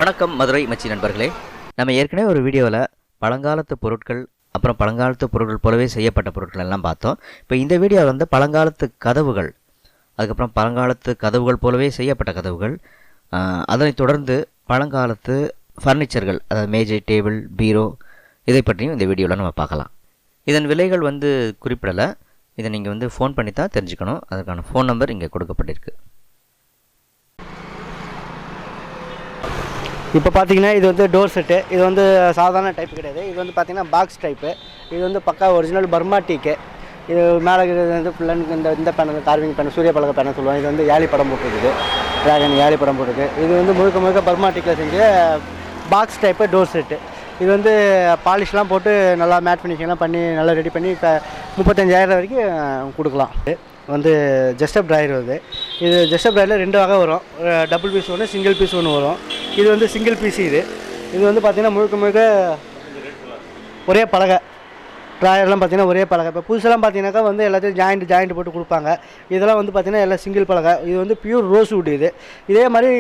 வணக்கம் மதுரை மச்சி நண்பர்களே. நம்ம ஏற்கனவே ஒரு வீடியோவில் பழங்காலத்து பொருட்கள் அப்புறம் பழங்காலத்து பொருட்கள் போலவே செய்யப்பட்ட பொருட்கள் எல்லாம் பார்த்தோம். இப்போ இந்த வீடியோவில் வந்து பழங்காலத்து கதவுகள், அதுக்கப்புறம் பழங்காலத்து கதவுகள் போலவே செய்யப்பட்ட கதவுகள், அதனைத் தொடர்ந்து பழங்காலத்து ஃபர்னிச்சர்கள், அதாவது மேஜை, டேபிள், பீரோ, இதை பற்றியும் இந்த வீடியோவில் நம்ம பார்க்கலாம். இதன் விலைகள் வந்து குறிப்பிடலை. இதை நீங்கள் வந்து ஃபோன் பண்ணி தான் தெரிஞ்சுக்கணும். அதற்கான ஃபோன் நம்பர் இங்கே கொடுக்கப்பட்டிருக்கு. இப்போ பார்த்தீங்கன்னா இது வந்து டோர் செட்டு. இது வந்து சாதாரண டைப் கிடையாது. இது வந்து பார்த்தீங்கன்னா பாக்ஸ் டைப்பு. இது வந்து பக்கா ஒரிஜினல் பர்மா டீக்கு. இது மேலே வந்து ஃபுல்லாக இந்த பேனல் கார்விங் பேனல், சூரிய பலகை பேனல் சொல்லுவோம். இது வந்து ஏலி படம் போட்டுருக்குது, ட்ராகன் ஏலி படம் போட்டுருக்கு. இது வந்து முழுக்க முழுக்க பர்மா டீக்கில் செஞ்ச பாக்ஸ் டைப்பு டோர் செட்டு. இது வந்து பாலிஷ்லாம் போட்டு நல்லா மேட் ஃபினிஷிங்லாம் பண்ணி நல்லா ரெடி பண்ணி இப்போ 35,000 வரைக்கும் கொடுக்கலாம். வந்து ஜஸ்டப் ட்ராயர் வருது. இது ஜஸ்டப் ட்ராயரில் 2 வகை வரும். டபுள் பீஸ் ஒன்று, சிங்கிள் பீஸ் ஒன்று வரும். இது வந்து சிங்கிள் பீஸ். இது வந்து பார்த்திங்கன்னா முழுக்க ஒரே பலகை. ட்ராயர்லாம் பார்த்திங்கன்னா ஒரே பலகை. இப்போ புதுசெல்லாம் பார்த்தீங்கன்னாக்கா வந்து எல்லாத்தையும் ஜாயிண்ட் போட்டு கொடுப்பாங்க. இதெல்லாம் வந்து பார்த்திங்கன்னா எல்லாம் சிங்கிள் பலகை. இது வந்து பியூர் ரோஸ் வுட். இதே மாதிரி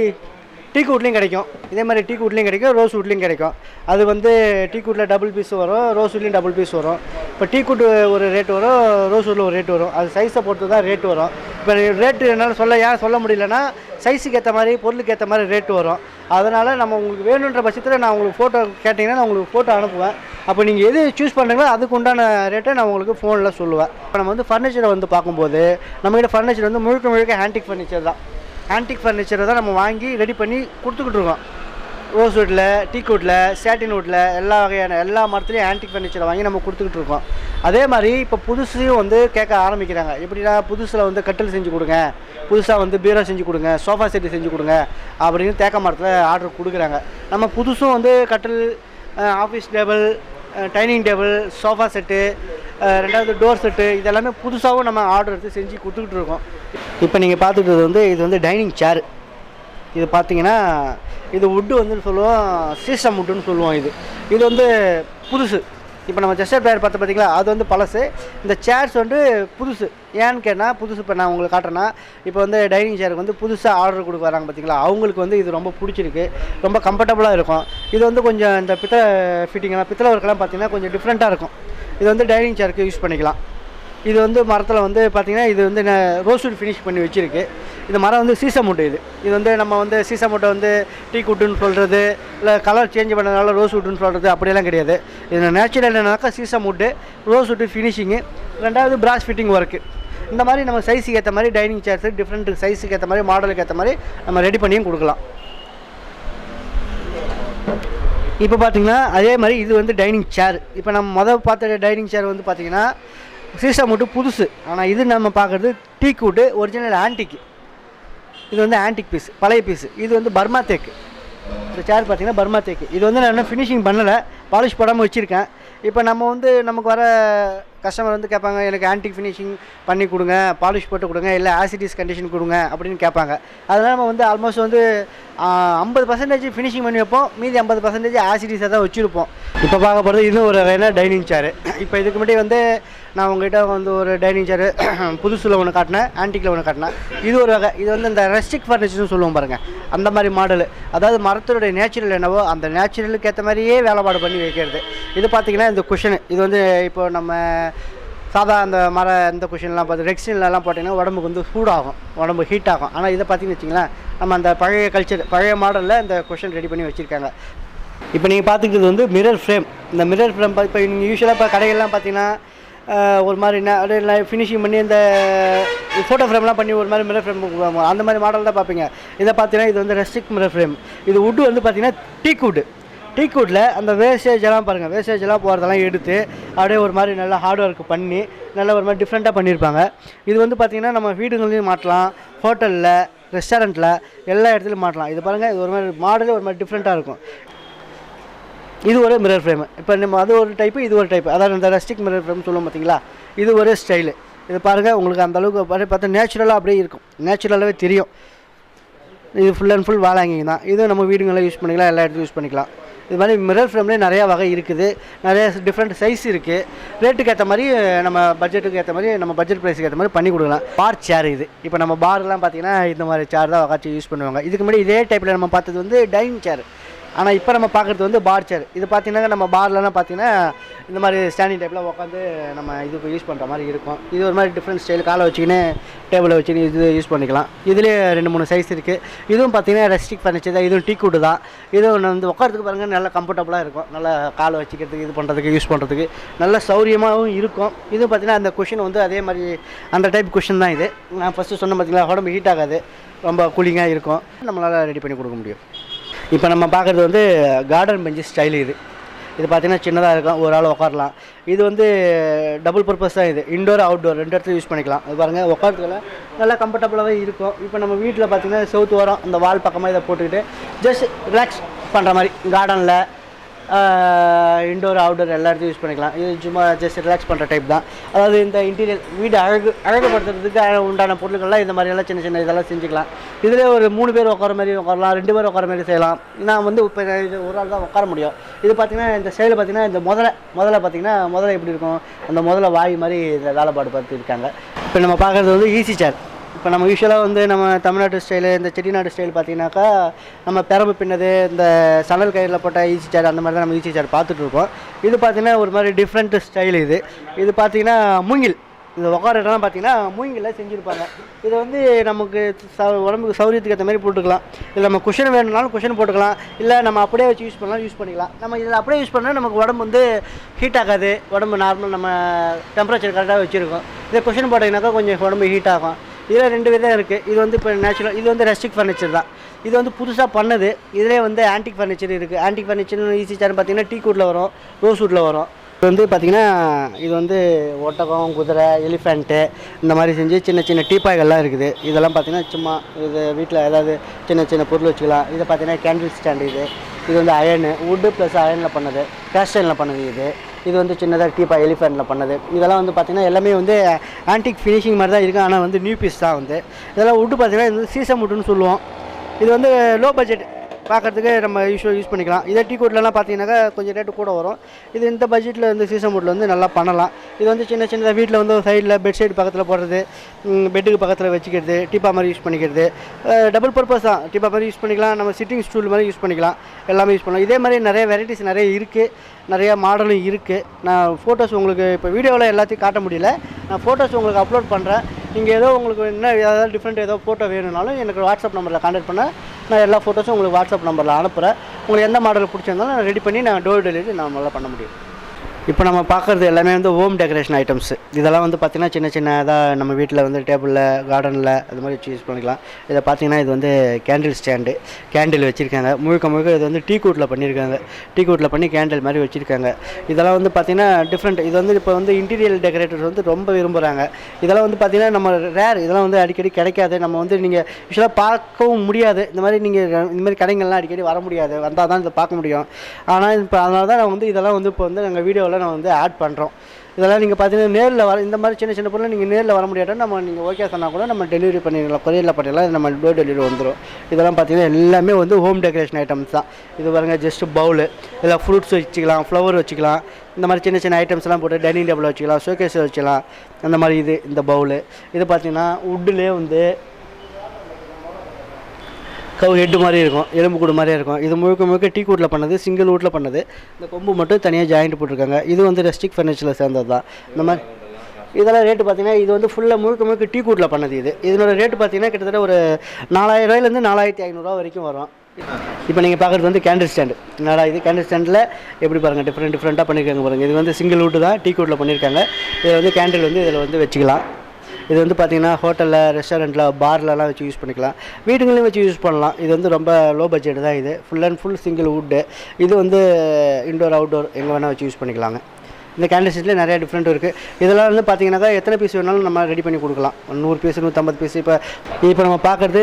டீக் வுட்லேயும் கிடைக்கும், ரோஸ் வுட்லேயும் கிடைக்கும். அது வந்து டீக் வுட்டில் டபுள் பீஸ் வரும், ரோஸ் வுட்லேயும் டபுள் பீஸ் வரும். இப்போ டீக் வுட் ஒரு ரேட் வரும், ரோஸ் வுட்டில் ஒரு ரேட் வரும். அது சைஸை பொறுத்து தான் ரேட் வரும். இப்போ ரேட்டு என்னால் சொல்ல முடியலன்னா சைஸுக்கு ஏற்ற மாதிரி, பொருளுக்கு ஏற்ற மாதிரி ரேட்டு வரும். அதனால் நம்ம உங்களுக்கு வேணுன்ற பட்சத்தில் நான் உங்களுக்கு ஃபோட்டோ கேட்டிங்கன்னா நான் உங்களுக்கு ஃபோட்டோ அனுப்புவேன். அப்போ நீங்கள் எது சூஸ் பண்ணுறீங்களோ அதுக்கு உண்டான ரேட்டை நான் உங்களுக்கு ஃபோனில் சொல்லுவேன். இப்போ நம்ம வந்து ஃபர்னிச்சரை வந்து பார்க்கும்போது நம்மகிட்ட ஃபர்னிச்சர் வந்து முழுக்க ஆன்டிக் ஃபர்னிச்சர் தான். ஆன்டிக் ஃபர்னிச்சரை தான் நம்ம வாங்கி ரெடி பண்ணி கொடுத்துக்கிட்டு இருக்கோம். ரோஸ் வுட்டில், டீக் வுட்டில், சாட்டின் வுட்டில் எல்லா மரத்துலேயும் ஆன்டிக் ஃபர்னிச்சரை வாங்கி நம்ம கொடுத்துக்கிட்டு இருக்கோம். அதே மாதிரி இப்போ புதுசையும் வந்து கேட்க ஆரம்பிக்கிறாங்க. எப்படின்னா புதுசில் வந்து கட்டில் செஞ்சு கொடுங்க, புதுசாக வந்து பீரோ செஞ்சு கொடுங்க, சோஃபா செட்டு செஞ்சு கொடுங்க அப்படின்னு தேக்க மரத்தில் ஆர்டர் கொடுக்குறாங்க. நம்ம புதுசும் வந்து கட்டில், office table, dining table, sofa set, ரெண்டாவது டோர் செட்டு, இதெல்லாமே புதுசாகவும் நம்ம ஆர்டர் எடுத்து செஞ்சு கொடுத்துக்கிட்டு இருக்கோம். இப்போ நீங்கள் பார்த்துக்கிட்டது வந்து இது வந்து டைனிங் சேர். இது பார்த்தீங்கன்னா இது வுட்டு வந்து சொல்லுவோம், சீசம் வுட்டுன்னு சொல்லுவோம். இது வந்து புதுசு. இப்போ நம்ம ஜஸ்டர் ட்ராயர் பார்த்தீங்களா, அது வந்து பழசு. இந்த சேர்ஸ் வந்து புதுசு. ஏன்னு கேட்டால் புதுசு. இப்போ நான் உங்களுக்கு காட்டுறேன்னா, இப்போ வந்து டைனிங் சேருக்கு வந்து புதுசாக ஆர்டர் கொடுக்க வராங்க பார்த்தீங்களா, அவங்களுக்கு வந்து இது ரொம்ப பிடிச்சிருக்கு, ரொம்ப கம்ஃபர்டபுளாக இருக்கும். இது வந்து கொஞ்சம் இந்த பித்தளை ஒர்க்கெல்லாம் பார்த்தீங்கன்னா கொஞ்சம் டிஃப்ரெண்ட்டாக இருக்கும். இது வந்து டைனிங் சேருக்கு யூஸ் பண்ணிக்கலாம். இது வந்து மரத்தில் வந்து பார்த்திங்கன்னா இது வந்து ரோஸ் வுட் ஃபினிஷ் பண்ணி வச்சுருக்கு. இந்த மரம் வந்து சீசம் வுட்டு. இது வந்து நம்ம வந்து சீசம் வுட்டை வந்து டீக் வுட்டுன்னு சொல்கிறது, இல்லை கலர் சேஞ்ச் பண்ணதுனால ரோஸ் வுட்டுன்னு சொல்கிறது அப்படியெல்லாம் கிடையாது. இது நேச்சுரல் என்னன்னாக்கா சீசம் வுட்டு, ரோஸ் வுட்டு ஃபினிஷிங்கு, ரெண்டாவது பிராஸ் ஃபிட்டிங் ஒர்க்கு. இந்த மாதிரி நம்ம சைஸுக்கு ஏற்ற மாதிரி டைனிங் சேர்ஸு டிஃப்ரெண்ட் சைஸுக்கு ஏற்ற மாதிரி, மாடலுக்கு ஏற்ற மாதிரி நம்ம ரெடி பண்ணியும் கொடுக்கலாம். இப்போ பார்த்திங்கன்னா அதே மாதிரி இது வந்து டைனிங் சேர். இப்போ நம்ம பார்த்த டைனிங் சேர் வந்து பார்த்திங்கன்னா சீசம் வுட்டு புதுசு. ஆனால் இது நம்ம பார்க்குறது டீக் வுட்டு, ஒரிஜினல் ஆன்டிக். இது வந்து ஆன்டிக் பீஸ், பழைய பீஸு. இது வந்து பர்மா தேக்கு. இந்த சேர் பார்த்திங்கன்னா பர்மா தேக்கு. இது வந்து நான் இன்னும் ஃபினிஷிங் பண்ணலை, பாலிஷ் போடாமல் வச்சுருக்கேன். இப்போ நம்ம வந்து நமக்கு வர கஸ்டமர் வந்து கேட்பாங்க, எனக்கு ஆன்டிக் ஃபினிஷிங் பண்ணி கொடுங்க, பாலிஷ் போட்டு கொடுங்க, இல்லை ஆசிடிஸ் கண்டிஷன் கொடுங்க அப்படின்னு கேட்பாங்க. அதனால் நம்ம வந்து ஆல்மோஸ்ட் வந்து 50% ஃபினிஷிங் பண்ணி வைப்போம், மீதி 50% ஆசிடிஸாக தான் வச்சுருப்போம். இப்போ பார்க்க போகிறது இன்னும் ஒரு வகையான டைனிங் சேரு. இப்போ இதுக்கு முன்னாடி வந்து நான் உங்கள்கிட்ட வந்து ஒரு டைனிங் சேரு புதுசில் ஒன்று காட்டினேன், ஆன்டிக்கில் ஒன்று காட்டினேன். இது ஒரு வகை. இது வந்து இந்த ரெஸ்டிக் ஃபர்னிச்சர்னு சொல்லுவோம் பாருங்கள், அந்த மாதிரி மாடலு. அதாவது மரத்தினுடைய நேச்சுரல் என்னவோ அந்த நேச்சுரலுக்கு ஏற்ற மாதிரியே வேலைப்பாடு பண்ணி வைக்கிறது. இது பார்த்திங்கன்னா இந்த குஷனு. இது வந்து இப்போ நம்ம சாதா அந்த இந்த குஷன்லாம் பார்த்து ரெக்ஸின்லாம் போட்டிங்கன்னா உடம்புக்கு வந்து சூடாகும், உடம்பு ஹீட் ஆகும். ஆனால் இதை பார்த்திங்கன்னு வச்சிங்களேன், நம்ம அந்த பழைய மாடலில் இந்த குஷன் ரெடி பண்ணி வச்சுருக்காங்க. இப்போ நீங்கள் பார்த்துக்கிட்டது வந்து மிரர் ஃப்ரேம். இந்த மிரர் ஃப்ரேம் இப்போ நீங்கள் யூஸ்வலாக இப்போ கடைகள்லாம் பார்த்தீங்கன்னா ஒரு மாதிரி அப்படியே ஃபினிஷிங் பண்ணி இந்த ஃபோட்டோ ஃப்ரேம்லாம் பண்ணி ஒரு மாதிரி மிரர் ஃப்ரேம் அந்த மாதிரி மாடல் தான் பார்ப்பீங்க. இதை பார்த்தீங்கன்னா இது வந்து ரெஸ்டிக் மிரர் ஃப்ரேம். இது வுட்டு வந்து பார்த்திங்கன்னா டீக் வுட்டில் அந்த வேஸ்டேஜெல்லாம் பாருங்கள், வேஸ்டேஜெல்லாம் போகிறதெல்லாம் எடுத்து அப்படியே ஒரு மாதிரி நல்லா ஹார்ட் ஒர்க் பண்ணி நல்லா ஒரு மாதிரி டிஃப்ரெண்ட்டாக பண்ணியிருப்பாங்க. இது வந்து பார்த்திங்கன்னா நம்ம வீடுகள்லையும் மாட்டலாம், ஹோட்டலில், ரெஸ்டாரண்ட்டில் எல்லா இடத்துலையும் மாட்டலாம். இது பாருங்கள், இது ஒரு மாதிரி மாடலே ஒரு மாதிரி டிஃப்ரெண்ட்டாக இருக்கும். இது ஒரு மிரர் ஃப்ரேமு. இப்போ நம்ம அது ஒரு டைப்பு, இது ஒரு டைப்பு. அதாவது இந்த ரெஸ்டிக் மிரர் ஃப்ரேம் சொல்லுவோம் பார்த்தீங்களா, இது ஒரு ஸ்டைலு. இது பாருங்கள், உங்களுக்கு அந்தளவுக்கு பார்த்தா நேச்சுரலாக அப்படியே இருக்கும், நேச்சுரலாகவே தெரியும். இது full and full wall hanging தான். இது நம்ம வீடுங்களில் யூஸ் பண்ணிக்கலாம், எல்லா இடத்துலையும் யூஸ் பண்ணிக்கலாம். இது மாதிரி மிரர் ஃப்ரேம்லேயே நிறையா வகை இருக்குது, நிறைய டிஃப்ரெண்ட் சைஸ் இருக்குது. ரேட்டுக்கு ஏற்ற மாதிரி நம்ம பட்ஜெட்டுக்கு ஏற்ற மாதிரி, நம்ம பட்ஜெட் ப்ரைஸுக்கு ஏற்ற மாதிரி பண்ணி கொடுக்கலாம். பார் சேர். இது இப்போ நம்ம பார்லாம் பார்த்திங்கன்னா இந்த மாதிரி சேர் தான் வகாச்சி யூஸ் பண்ணுவாங்க. இதுக்கு முன்னாடி இதே டைப்பில் நம்ம பார்த்தது வந்து டைனிங் சேர். ஆனால் இப்போ நம்ம பார்க்குறது வந்து பார் சேர். இது பார்த்தீங்கன்னா நம்ம பார்லலாம் பார்த்தீங்கன்னா இந்த மாதிரி ஸ்டாண்டிங் டைப்பில் உட்காந்து நம்ம இதுக்கு யூஸ் பண்ணுற மாதிரி இருக்கும். இது ஒரு மாதிரி டிஃப்ரெண்ட் ஸ்டைல், காலை வச்சுக்கின்னு டேபிளை வச்சுன்னு இது யூஸ் பண்ணிக்கலாம். இதுலேயே 2-3 சைஸ் இருக்குது. இதுவும் பார்த்தீங்கன்னா ரெஸ்டிக் ஃபர்னிச்சர் தான். இதுவும் டீ கூட்டு தான். இதுவும் ஒன்று வந்து உட்காரத்துக்கு பாருங்கள் நல்லா கம்ஃபர்டபுளாக இருக்கும். நல்லா காலை வச்சுக்கிறதுக்கு இது பண்ணுறதுக்கு யூஸ் பண்ணுறதுக்கு நல்ல சௌரியமாகவும் இருக்கும். இது பார்த்தீங்கன்னா அந்த குஷன் வந்து அதே மாதிரி அந்த டைப் குஷன் தான் இது. நான் ஃபஸ்ட்டு சொன்ன பார்த்தீங்களா, உடம்பு ஹீட் ஆகாது, ரொம்ப கூலிங்காக இருக்கும், நம்மளால் ரெடி பண்ணி கொடுக்க முடியும். இப்போ நம்ம பார்க்குறது வந்து கார்டன் பெஞ்சு ஸ்டைல். இது பார்த்திங்கன்னா சின்னதாக இருக்கும், ஒரு ஆள் உட்காரலாம். இது வந்து டபுள் பர்பஸ் தான். இது இன்டோர் அவுட்டோர் 2 இடத்துல யூஸ் பண்ணிக்கலாம். அது பாருங்கள் உட்காரத்துக்குள்ள நல்லா கம்ஃபர்டபுளாகவே இருக்கும். இப்போ நம்ம வீட்டில் பார்த்திங்கன்னா செவுத்து வரோம், அந்த வால் பக்கமாக இதை போட்டுக்கிட்டு ஜஸ்ட் ரிலாக்ஸ் பண்ணுற மாதிரி கார்டனில் இன்டோர் அவுட்டோர் எல்லா இடத்தையும் யூஸ் பண்ணிக்கலாம். இது சும்மா ஜஸ்ட் ரிலாக்ஸ் பண்ணுற டைப் தான். அதாவது இந்த இன்டீரியர் வீடு அழகுபடுத்துறதுக்கு உண்டான பொருட்கள்லாம் இந்த மாதிரியெல்லாம் சின்ன சின்ன இதெல்லாம் செஞ்சுக்கலாம். இதில் ஒரு 3 பேர் உட்கார மாதிரி உட்காரலாம், 2 பேர் உட்கார மாதிரி செய்யலாம். நான் வந்து இப்போ இது ஒரு ஆள் தான் உட்கார முடியும். இது பார்த்திங்கன்னா இந்த ஸ்டைலில் பார்த்திங்கன்னா இந்த முதல்ல பார்த்திங்கன்னா முதல்ல எப்படி இருக்கும், அந்த முதல்ல வாய் மாதிரி இந்த வேலைப்பாடு பார்த்து இருக்காங்க. இப்போ நம்ம பார்க்குறது வந்து ஈஸி சேர். இப்போ நம்ம யூஸ்வலாக வந்து நம்ம தமிழ்நாட்டு ஸ்டைலு, இந்த செட்டிநாடு ஸ்டைல் பார்த்திங்கனாக்கா நம்ம பெரம்பு பின்னது, இந்த சணல் கயிறில் போட்ட ஈஸி சேர், அந்த மாதிரி தான் நம்ம ஈஸி சேர் பார்த்துட்ருக்கோம். இது பார்த்திங்கன்னா ஒரு மாதிரி டிஃப்ரெண்ட் ஸ்டைல். இது பார்த்திங்கன்னா மூங்கில். இந்த உட்கார இடம்லாம் பார்த்திங்கன்னா மூங்கில் செஞ்சுருப்பாங்க. இதை வந்து நமக்கு உடம்புக்கு சௌரியத்துக்கு ஏற்ற மாதிரி போட்டுக்கலாம். இல்லை நம்ம குஷன் வேணும்னாலும் குஷன் போட்டுக்கலாம், இல்லை நம்ம அப்படியே வச்சு யூஸ் பண்ணலாம், யூஸ் பண்ணிக்கலாம். நம்ம இதில் அப்படியே யூஸ் பண்ணால் நமக்கு உடம்பு வந்து ஹீட் ஆகாது, உடம்பு நார்மல் நம்ம டெம்பரேச்சர் கரெக்டாக வச்சுருக்கோம். இதை குஷன் போட்டிங்கனாக்கா கொஞ்சம் உடம்பு ஹீட் ஆகும். இதில் 2 விதம் இருக்குது. இது வந்து இப்போ நேச்சுரல், இது வந்து ரெஸ்டிக் ஃபர்னிச்சர் தான். இது வந்து புதுசாக பண்ணது. இதிலே வந்து ஆன்டிக் ஃபர்னிச்சர் இருக்குது. ஆன்டிக் ஃபர்னிச்சர்னு ஈஸி சேர் பார்த்திங்கன்னா டீ கூட்டில் வரும், ரோஸ் வுட்டில் வரும். இது வந்து பார்த்திங்கன்னா இது வந்து ஒட்டகம், குதிரை, எலிஃபெண்ட்டு இந்த மாதிரி செஞ்சு சின்ன சின்ன டீப்பாய்கள்லாம் இருக்குது. இதெல்லாம் பார்த்திங்கன்னா சும்மா இது வீட்டில் ஏதாவது சின்ன சின்ன பொருள் வச்சுக்கலாம். இதை பார்த்திங்கன்னா கேண்டில் ஸ்டாண்டு. இது வந்து அயனு, வுட்டு ப்ளஸ் அயனில் பண்ணது, கேஸ்டனில் பண்ணது. இது வந்து சின்னதாக டீப்பாய் எலிஃபெண்ட்டில் பண்ணது. இதெல்லாம் வந்து பார்த்திங்கன்னா எல்லாமே வந்து ஆன்டிக் ஃபினிஷிங் மாதிரி தான் இருக்குது. ஆனால் வந்து நியூ பீஸ் தான். வந்து இதெல்லாம் வுட்டு பார்த்திங்கன்னா இது சீசம் வுட்டுன்னு சொல்லுவோம். இது வந்து லோ பட்ஜெட் பார்க்குறதுக்கு நம்ம யூஸ் பண்ணிக்கலாம். இதே டீ கோட்லலாம் பார்த்தீங்கன்னாக்கா கொஞ்சம் ரேட்டு கூட வரும். இது இந்த பட்ஜெட்டில் வந்து சீசன் வுட்டில் வந்து நல்லா பண்ணலாம். இது வந்து சின்ன சின்னதாக வீட்டில் வந்து சைடில் பெட் சைடு பக்கத்தில் போடுறது, பெட்டுக்கு பக்கத்தில் வச்சுக்கிறது, டீப்பா மாதிரி யூஸ் பண்ணிக்கிறது. டபுள் பர்பஸ் தான். டீப்பா மாதிரி யூஸ் பண்ணிக்கலாம், நம்ம சிட்டிங் ஸ்டூல் மாதிரி யூஸ் பண்ணிக்கலாம், எல்லாமே யூஸ் பண்ணலாம். இதே மாதிரி நிறைய வெரைட்டிஸ் நிறைய இருக்குது, நிறையா மாடலும் இருக்குது. நான் ஃபோட்டோஸ் உங்களுக்கு இப்போ வீடியோவில் எல்லாத்தையும் காட்ட முடியல, நான் ஃபோட்டோஸ் உங்களுக்கு அப்லோட் பண்ணுறேன். நீங்கள் ஏதோ உங்களுக்கு இன்னும் ஏதாவது டிஃப்ரெண்ட் ஏதோ ஃபோட்டோ வேணும்னாலும் எனக்கு வாட்ஸ்அப் நம்பரில் கான்டாக்ட் பண்ண, நான் எல்லா ஃபோட்டோஸும் உங்களுக்கு வாட்ஸ்அப் நம்பரில் அனுப்புகிறேன். உங்களுக்கு எந்த மாடல் பிடிச்சிருந்தாலும் நான் ரெடி பண்ணி நான் டோர் டெலிவரி நம்மளால் பண்ண முடியும். இப்போ நம்ம பார்க்குறது எல்லாமே வந்து ஹோம் டெக்கரேஷன் ஐட்டம்ஸ். இதெல்லாம் வந்து பார்த்திங்கன்னா சின்ன சின்னதாக நம்ம வீட்டில் வந்து டேபிளில், கார்டனில் அது மாதிரி வச்சு யூஸ் பண்ணிக்கலாம். இதை பார்த்திங்கன்னா இது வந்து கேண்டில் ஸ்டாண்டு, கேண்டில் வச்சுருக்காங்க. முழுக்க இது வந்து டீ கூட்டில் பண்ணியிருக்காங்க. டீ கூட்டில் பண்ணி கேண்டில் மாதிரி வச்சுருக்காங்க. இதெல்லாம் வந்து பார்த்திங்கன்னா டிஃப்ரெண்ட். இது வந்து இப்போ வந்து இன்டீரியர் டெக்கரேட்டர்ஸ் வந்து ரொம்ப விரும்புகிறாங்க. இதெல்லாம் வந்து பார்த்திங்கன்னா நம்ம ரேர், இதெல்லாம் வந்து அடிக்கடி கிடைக்காது. நம்ம வந்து நீங்கள் யூஸ்வலாக பார்க்கவும் முடியாது. இந்த மாதிரி நீங்கள் இந்த மாதிரி கடைகள்லாம் அடிக்கடி வர முடியாது, வந்தால் தான் இதை பார்க்க முடியும். ஆனால் இப்போ அதனால தான் நான் வந்து இதெல்லாம் வந்து இப்போ வந்து எங்கள் வீடியோவில் நான் வந்து ஆட் பண்ணுறோம். இதெல்லாம் நீங்கள் பார்த்தீங்கன்னா நேரில் வர இந்த மாதிரி சின்ன சின்ன பொருள் நீங்கள் நேரில் வர முடியாட்டா நம்ம நீங்கள் ஓகே சொன்னால் கூட நம்ம டெலிவரி பண்ணிடலாம், கொரியரில் பண்ணிடலாம், நம்ம டோர் டெலிவரி வந்துடும். இதெல்லாம் பார்த்தீங்கன்னா எல்லாமே வந்து ஹோம் டெக்கரேஷன் ஐட்டம்ஸ் தான். இது பாருங்க ஜஸ்ட்டு பவுலு, இதில் ஃப்ரூட்ஸ் வச்சுக்கலாம், ஃப்ளவர் வச்சுக்கலாம், இந்த மாதிரி சின்ன சின்ன ஐட்டம்ஸ்லாம் போட்டு டைனிங் டேபிள் வச்சுக்கலாம், ஷோகேஸ் வச்சுக்கலாம், அந்த மாதிரி. இந்த பவுலு இது பார்த்தீங்கன்னா வுட்லேயே வந்து ஹெட்டு மாதிரி இருக்கும், எலும்பு கூடு மாதிரியே இருக்கும். இது முழுக்க டீ கூட்டில் பண்ணது, சிங்கிள் வுட்டில் பண்ணது. இந்த கொம்பு மட்டும் தனியாக ஜாயிண்ட் போட்டிருக்காங்க. இது வந்து ரெஸ்டிக் ஃபர்னிச்சரில் சேர்ந்தது தான். இந்த மாதிரி இதெல்லாம் ரேட்டு பார்த்தீங்கன்னா இது வந்து ஃபுல்லாக முழுக்க டீ கூட்டில் பண்ணது. இதனோட ரேட்டு பார்த்தீங்கன்னா கிட்டத்தட்ட ஒரு 4000 ரூபாயிலேருந்து 4500 வரைக்கும் வரும். இப்போ நீங்கள் பார்க்குறது வந்து கேண்டில் ஸ்டாண்டு. என்னடா இது கேண்டில் ஸ்டாண்டில் எப்படி பாருங்கள் டிஃப்ரெண்ட்டாக பண்ணியிருக்காங்க பாருங்கள். இது வந்து சிங்கிள் வுட்டு தான், டீ கூட்டில் பண்ணியிருக்காங்க. இதில் வந்து கேண்டில் வந்து இதில் வந்து வச்சுக்கலாம். இது வந்து பார்த்திங்கன்னா ஹோட்டலில், ரெஸ்டாரண்ட்டில், பார்லலாம் வச்சு யூஸ் பண்ணிக்கலாம், வீடுங்களையும் வச்சு யூஸ் பண்ணலாம். இது வந்து ரொம்ப லோ பட்ஜெட் தான். இது full and full single wood. இது வந்து இன்டோர் அவுட்டோர் எங்கே வேணால் வச்சு யூஸ் பண்ணிக்கலாங்க. இந்த கேண்டில் ஸ்டாண்டில் நிறையா டிஃப்ரெண்ட் இருக்குது. இதெல்லாம் வந்து பார்த்திங்கனாக்கா எத்தனை பீஸ் வேணாலும் நம்ம ரெடி பண்ணி கொடுக்கலாம். 100 பீஸ், 150 பீஸ். இப்போ நம்ம பார்க்குறது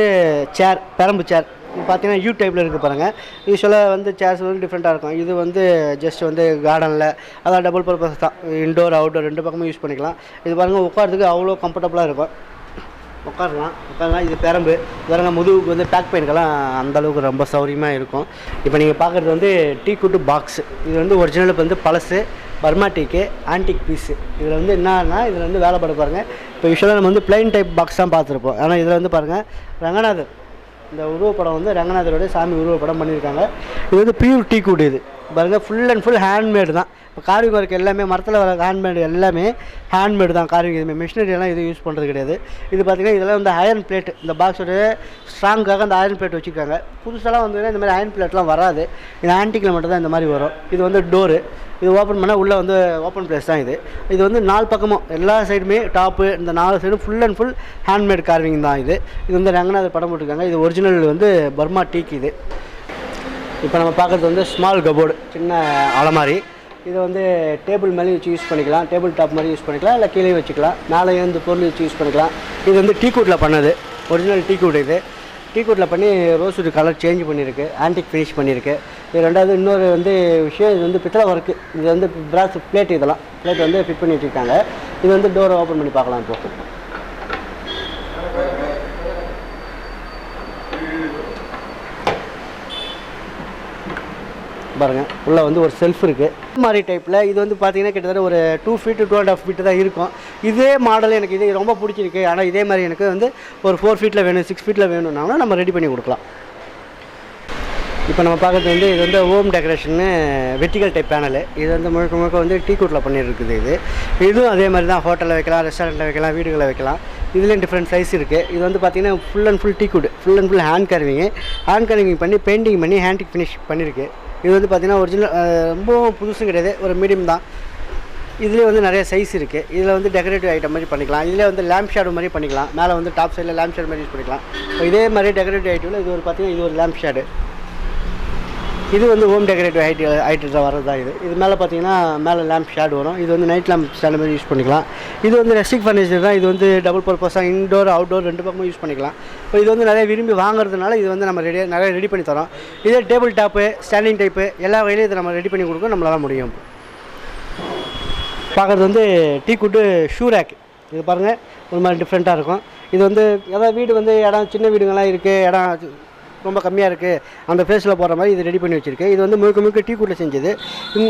சேர், பெரம்பு சேர். பார்த்தீங்கன்னா யூ டைப்பில் இருக்குது பாருங்கள். யூஸ்வலாக வந்து சேர்ஸ் வந்து டிஃப்ரெண்ட்டாக இருக்கும். இது வந்து ஜஸ்ட் வந்து கார்டனில், அதான் டபுள் பர்பஸ் தான், இன்டோர் அவுட்டோர் 2 பக்கமும் யூஸ் பண்ணிக்கலாம். இது பாருங்கள் உட்காரத்துக்கு அவ்வளோ கம்ஃபர்டபுளாக இருக்கும், உட்காரலாம். இது பெரம்பு பாருங்க, முதுகுக்கு வந்து பேக் பெயினுக்கெல்லாம் அந்தளவுக்கு ரொம்ப சௌரியமாக இருக்கும். இப்போ நீங்கள் பார்க்குறது வந்து டீ கூட்டு பாக்ஸு. இது வந்து ஒரிஜினல் வந்து பழசு, பர்மா டீக்கு ஆன்டிக் பீஸு. இதில் வந்து என்னன்னா இதில் வந்து வேலைப்பாடு பாருங்கள். இப்போ யூஸ்வலாக நம்ம வந்து பிளைன் டைப் பாக்ஸ் தான் பார்த்துருப்போம். ஆனால் இதில் வந்து பாருங்கள் ரங்கநாதர் இந்த உருவப்படம் வந்து ரங்கநாதரோட சாமி உருவப்படம் பண்ணியிருக்காங்க. இது வந்து பியூர் டீக்வுட். இது பாருங்கள், ஃபுல் அண்ட் ஃபுல் ஹேண்ட்மேடு தான். இப்போ கார்விங் ஒர்க் எல்லாமே மரத்தில் வர ஹேண்ட்மேடு எல்லாமே ஹேண்ட்மேடு தான். கார்விங் எதுவுமே மிஷினரியெல்லாம் எதுவும் யூஸ் பண்ணுறது கிடையாது. இது பார்த்திங்கன்னா இதெல்லாம் வந்து அயர்ன் பிளேட். இந்த பாக்ஸோட ஸ்ட்ராங்காக அந்த அயர்ன் பிளேட் வச்சுருக்காங்க. புதுசாலாம் வந்து இந்த மாதிரி அயர்ன் பிளேட்லாம் வராது. இது ஆன்டிக்கில் மட்டும் தான் இந்த மாதிரி வரும். இது வந்து டோரு. இது ஓப்பன் பண்ணால் உள்ளே வந்து ஓப்பன் பிளேஸ் தான். இது வந்து 4 பக்கமும் எல்லா சைடுமே டாப்பு இந்த 4 சைடும் full and full handmade carving தான். இது வந்து ரங்கநாதர் படம் போட்டிருக்காங்க. இது ஒரிஜினல் வந்து பர்மா டீக். இது இப்போ நம்ம பார்க்குறது வந்து ஸ்மால் கபோர்டு, சின்ன அலமாரி. இது வந்து டேபிள் மேலே வச்சு யூஸ் பண்ணிக்கலாம், டேபிள் டாப் மாதிரி யூஸ் பண்ணிக்கலாம், இல்லை கீழே வச்சுக்கலாம், மேலே வந்து பொருள் வச்சு யூஸ் பண்ணிக்கலாம். இது வந்து டீக்வுட்டில் பண்ணது, ஒரிஜினல் டீக்வுட். இது டீக்வுட்டில் பண்ணி ரோஸ்வுட் கலர் சேஞ்ச் பண்ணியிருக்கு, ஆன்டிக் ஃபினிஷ் பண்ணியிருக்கு. இது ரெண்டாவது இன்னொரு வந்து விஷயம், இது வந்து பித்தளை ஒர்க்கு. இது வந்து பிராஸ் பிளேட், இதெல்லாம் பிளேட் வந்து ஃபிட் பண்ணி வச்சுருக்காங்க. இது வந்து டோரை ஓப்பன் பண்ணி பார்க்கலாம். இப்போ பாருங்கள், உள்ளே வந்து ஒரு செல்ஃப் இருக்குது. இந்த மாதிரி டைப்பில் இது வந்து பார்த்திங்கன்னா கிட்டத்தட்ட ஒரு 2 feet 2.5 feet தான் இருக்கும். இதே மாடல் எனக்கு இது ரொம்ப பிடிச்சிருக்கு. ஆனால் இதே மாதிரி எனக்கு வந்து ஒரு 4 feet வேணும், 6 feet வேணும்னாலும் நம்ம ரெடி பண்ணி கொடுக்கலாம். இப்போ நம்ம பார்க்குறது வந்து இது வந்து ஹோம் டெக்கரேஷன்னு வெர்டிகல் டைப் பேனலு. இது வந்து முழுக்க முழுக்க வந்து டீக்வுட்டில் பண்ணியிருக்குது. இதுவும் அதே மாதிரி தான். ஹோட்டலில் வைக்கலாம், ரெஸ்டாரண்ட்டில் வைக்கலாம், வீடுகளில் வைக்கலாம். இதுலேயும் டிஃப்ரெண்ட் சைஸ் இருக்குது. இது வந்து பார்த்திங்கன்னா full and full teakwood, full and full hand carving பண்ணி பெயிண்டிங் பண்ணி ஹேண்டிக் ஃபினிஷ் பண்ணியிருக்கு. இது வந்து பார்த்திங்கன்னா ஒரிஜினல், ரொம்ப புதுசும் கிடையாது, ஒரு மீடியம் தான். இதுலேயே வந்து நிறைய சைஸ் இருக்குது. இதில் வந்து டெக்கரேட்டிவ் ஐட்டம் மாதிரி பண்ணிக்கலாம். இதில் வந்து லேம்ப் ஷேடோ மாதிரி பண்ணிக்கலாம். மேலே வந்து டாப் சைடில் லேம்ப் ஷேடோ மாதிரி யூஸ் பண்ணிக்கலாம். இப்போ இதே மாதிரி டெக்கரேட்டிவ் ஐட்டமில் இது ஒரு பார்த்திங்கன்னா இது ஒரு லேம்ப் ஷேடு. இது வந்து ஹோம் டெக்கரேட்டிவ் ஐட்டத்தில் வரது தான். இது மேலே பார்த்தீங்கன்னா மேலே லேம்ப் ஷேடு வரும். இது வந்து நைட் லேம்ப் ஸ்டாண்ட் மாதிரி யூஸ் பண்ணிக்கலாம். இது வந்து ரெஸ்டிக் ஃபர்னிச்சர் தான். இது வந்து டபுள் பர்பஸாக இன்டோர் அவுட்டோர் 2 பக்கமும் யூஸ் பண்ணிக்கலாம். இப்போ இது வந்து நிறைய விரும்பி வாங்குறதுனால இது வந்து நம்ம நிறைய ரெடி பண்ணி தரோம். இதே டேபிள் டாப்பு, ஸ்டாண்டிங் டைப்பு எல்லா வகையிலையும் இதை நம்ம ரெடி பண்ணி கொடுக்க நம்மளால முடியும். பார்க்குறது வந்து டீக்வுட் ஷூ ரேக். இது பாருங்கள், ஒரு மாதிரி டிஃப்ரெண்ட்டாக இருக்கும். இது வந்து ஏதாவது வீடு வந்து இடம் சின்ன வீடுங்கள்லாம் இருக்குது, இடம் ரொம்ப கம்மியாக இருக்குது, அந்த ஃபேஸில் போகிற மாதிரி இது ரெடி பண்ணி வச்சுருக்கு. இது வந்து முழுக்க டீக்வுட்டில் செஞ்சது.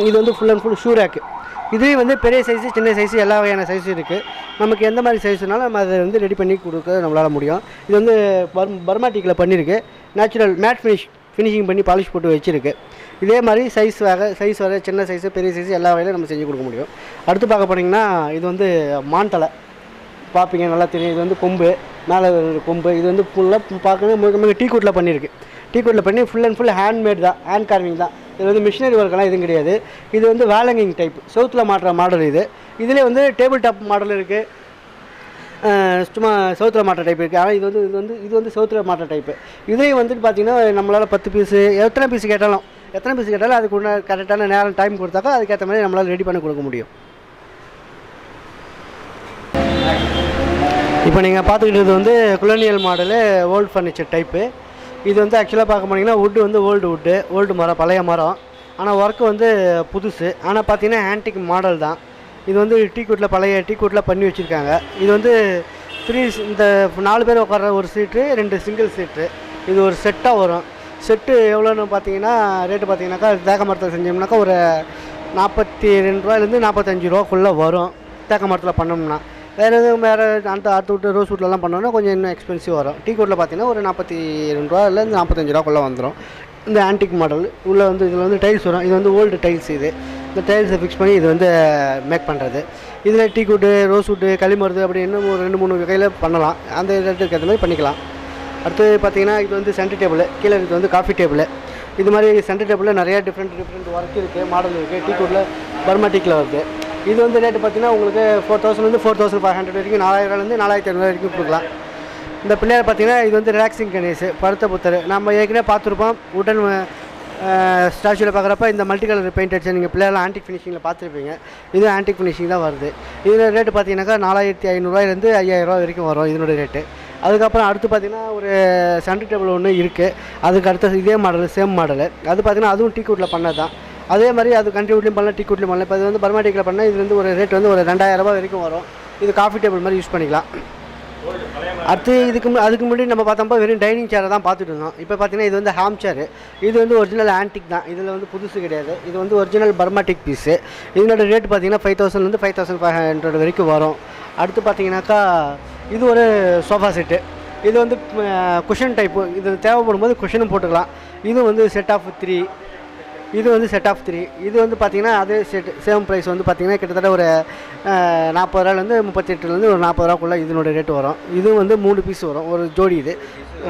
இது வந்து full and full shoe rack. இதுலேயும் வந்து பெரிய சைஸு சின்ன சைஸு எல்லா வகையான சைஸும் இருக்குது. நமக்கு எந்த மாதிரி சைஸுனாலும் நம்ம அதை வந்து ரெடி பண்ணி கொடுக்க நம்மளால் முடியும். இது வந்து பர்மா டீக்கில் பண்ணியிருக்கு. நேச்சுரல் மேட் ஃபினிஷிங் பண்ணி பாலிஷ் போட்டு வச்சுருக்கு. இதே மாதிரி சைஸ் வர சின்ன சைஸு பெரிய சைஸு எல்லா வகையிலும் நம்ம செஞ்சு கொடுக்க முடியும். அடுத்து பார்க்க போனீங்கன்னா இது வந்து மான்தலை பார்ப்பீங்க, நல்லா தெரியும். இது வந்து கொம்பு, மேலே கொம்பு. இது வந்து ஃபுல்லாக பார்க்கணும் முழுக்க டீக்வுட்டில் பண்ணியிருக்கு. டீக்வுட்டில் பண்ணி ஃபுல் அண்ட் ஃபுல் ஹேண்ட்மேட் தான், ஹேண்ட் கார்விங் தான். இது வந்து மிஷினரி ஒர்க்கெல்லாம் எதுவும் கிடையாது. இது வந்து வேலங்கிங் டைப், சவுத்தில் மாட்டுற மாடல். இதிலே வந்து டேபிள் டாப் மாடல் இருக்குது, சும்மா சவுத்தில் மாட்டுற டைப் இருக்குது. ஆனால் இது வந்து சவுத்தில் மாட்டுற டைப்பு. இதையும் வந்துட்டு பார்த்திங்கன்னா நம்மளால் 10 பீஸு எத்தனை பீஸ் கேட்டாலும் அதுக்கு கரெக்டான நேரம் டைம் கொடுத்தாக்கா அதுக்கேற்ற மாதிரி நம்மளால் ரெடி பண்ணி கொடுக்க முடியும். இப்போ நீங்கள் பார்த்துக்கிட்டது வந்து colonial model old furniture type. இது வந்து ஆக்சுவலாக பார்க்க போனீங்கன்னா வுட்டு வந்து ஓல்டு மரம், பழைய மரம். ஆனால் ஒர்க்கு வந்து புதுசு. ஆனால் பார்த்தீங்கன்னா ஆன்டிக் மாடல் தான். இது வந்து பழைய டீக்வுட்டில் பண்ணி வச்சுருக்காங்க. இது வந்து இந்த 4 பேர் உட்கார ஒரு சீட்டு, 2 சிங்கிள் சீட்டு. இது ஒரு செட்டாக வரும். செட்டு எவ்வளோன்னு பார்த்தீங்கன்னா ரேட்டு பார்த்தீங்கன்னாக்கா தேக்க மரத்தில் செஞ்சோம்னாக்கா ஒரு 42 ரூபாயிலேருந்து 45 ரூபாக்குள்ளே வரும். தேக்க மரத்தில் பண்ணோம்னா. வேறு அந்த அடுத்து ரோஸ் வுட்லலாம் பண்ணோன்னா கொஞ்சம் இன்னும் எக்ஸ்பென்சிவ் வரும். டீக்வுட்டில் பார்த்தீங்கன்னா ஒரு 42 ரூபாயிலேருந்து 45 ரூபாக்குள்ளே வந்துடும். இந்த ஆன்டிக் மாடல் உள்ளே வந்து இதில் வந்து டைல்ஸ் வரும். இது வந்து ஓல்டு டைல்ஸ். இந்த டைல்ஸை ஃபிக்ஸ் பண்ணி இது வந்து மேக் பண்ணுறது. இதில் டீக்வுட்டு, ரோஸ் வுட்டு, களிமருது அப்படி இன்னும் ஒரு 2-3 வகையில் பண்ணலாம். அந்த ரேட்டுக்கு ஏற்ற மாதிரி பண்ணிக்கலாம். அடுத்து பார்த்திங்கன்னா இது வந்து சென்டர் டேபிள், கீழே இது வந்து காஃபி டேபிள். இது மாதிரி சென்டர் டேபிளில் நிறையா டிஃப்ரெண்ட் ஒர்க் இருக்குது, மாடல் இருக்குது. டீக்வுட்டில் பர்மா டீக்கில் வருது. இது வந்து ரேட்டு பார்த்திங்கன்னா உங்களுக்கு 4000 4500 வரைக்கும், 4000 4500 வரைக்கும் கொடுக்கலாம். இந்த பிள்ளையார் பார்த்திங்கன்னா இது வந்து ரிலாக்ஸிங் கணேஷ், பருத்த புத்தர். நம்ம ஏற்கனவே பார்த்துருப்போம் உடன் ஸ்டாச்சுவில் பார்க்குறப்ப இந்த மல்டி கலர் பெயிண்ட் அடிச்சு நீங்கள் பிள்ளையெல்லாம் ஆன்டிக் ஃபினிஷிங்கில் பார்த்துருப்பீங்க. இது ஆன்டிக் ஃபினிஷிங் தான் வருது. இதில் ரேட்டு பார்த்தீங்கன்னாக்கா 4500 5000 வரைக்கும் வரும் இதனுடைய ரேட்டு. அதுக்கப்புறம் அடுத்து பார்த்திங்கன்னா ஒரு சென்டர் டேபிள் ஒன்று இருக்குது. அதுக்கு அடுத்த இதே மாடல், சேம் மாடலு. அது பார்த்திங்கன்னா அதுவும் டீக்வுட்டில் பண்ணது தான். அதே மாதிரி அது கண்ட்ரிவுட்லையும் பண்ணலாம், டீக்வுட்லையும் பண்ணலாம். இப்போ இது வந்து பர்மா டீக்கில் பண்ணால் இது வந்து ஒரு ரேட் வந்து ஒரு 2000 ரூபாய் வரைக்கும் வரும். இது காஃபி டேபிள் மாதிரி யூஸ் பண்ணிக்கலாம். அடுத்து அதுக்கு முன்னாடி நம்ம பார்த்தோம்ப்பா வெறும் டைனிங் சேரை தான் பார்த்துட்டு இருந்தோம். இப்போ பார்த்தீங்கன்னா இது வந்து ஹாம் சேரு. இது வந்து ஒரிஜினல் ஆன்டிக் தான். இதில் வந்து புதுசு கிடையாது. இது வந்து ஒரிஜினல் பர்மாட்டிக் பீஸு. இதனோட ரேட் பார்த்தீங்கன்னா 5000 5500 வரைக்கும் வரும். அடுத்து பார்த்தீங்கன்னாக்கா இது ஒரு சோஃபா செட்டு. இது வந்து குஷன் டைப்பு, இது தேவைப்படும் போது குஷனும் போட்டுக்கலாம். இது வந்து செட் ஆஃப் 3, இது வந்து செட் ஆஃப் 3. இது வந்து பார்த்திங்கன்னா அதே சேம் ப்ரைஸ் வந்து பார்த்திங்கன்னா கிட்டத்தட்ட ஒரு 40 ரூபாலேருந்து 38லேருந்து ஒரு 40 ரூபாக்குள்ளே இதனோட ரேட்டு வரும். இது வந்து 3 பீஸ் வரும் ஒரு ஜோடி. இது